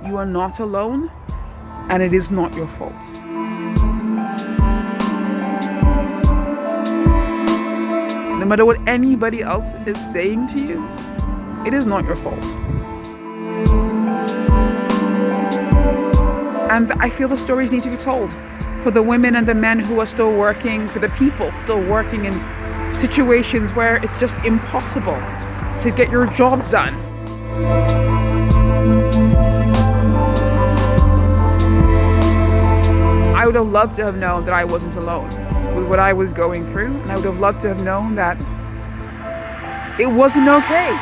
You are not alone, and it is not your fault. No matter what anybody else is saying to you, it is not your fault. And I feel the stories need to be told for the women and the men who are still working, for the people still working in situations where it's just impossible to get your job done. I would have loved to have known that I wasn't alone with what I was going through, and I would have loved to have known that it wasn't okay.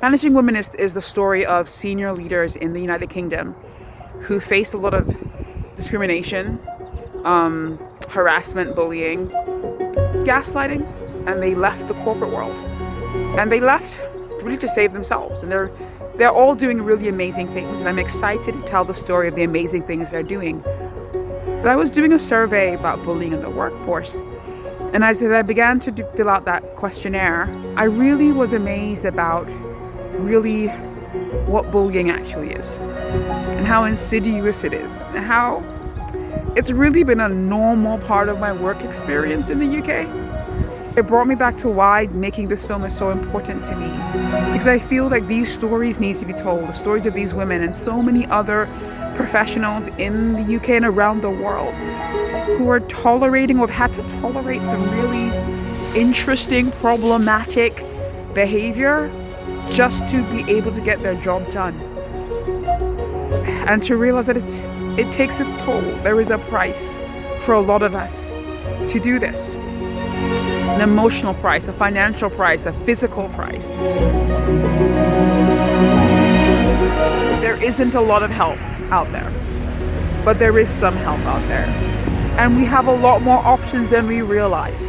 Vanishing Women is the story of senior leaders in the United Kingdom who faced a lot of discrimination, harassment, bullying, gaslighting, and they left the corporate world. And they left really to save themselves. And they're all doing really amazing things. And I'm excited to tell the story of the amazing things they're doing. But I was doing a survey about bullying in the workforce. And as I began to fill out that questionnaire, I really was amazed about really what bullying actually is and how insidious it is and how it's really been a normal part of my work experience in the UK. It brought me back to why making this film is so important to me, because I feel like these stories need to be told, the stories of these women and so many other professionals in the UK and around the world who are tolerating or have had to tolerate some really interesting, problematic behavior just to be able to get their job done. And to realize that it takes its toll. There is a price for a lot of us to do this. An emotional price, a financial price, a physical price. There isn't a lot of help out there, but there is some help out there. And we have a lot more options than we realize.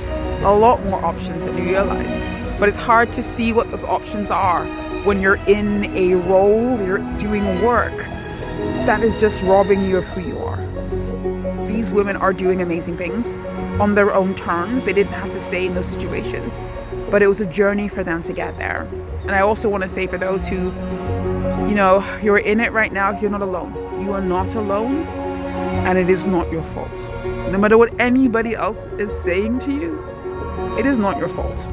A lot more options than we realize. But it's hard to see what those options are when you're in a role, you're doing work that is just robbing you of who you are. These women are doing amazing things on their own terms. They didn't have to stay in those situations, but it was a journey for them to get there. And I also want to say for those who, you're in it right now, you're not alone. You are not alone, and it is not your fault. No matter what anybody else is saying to you, it is not your fault.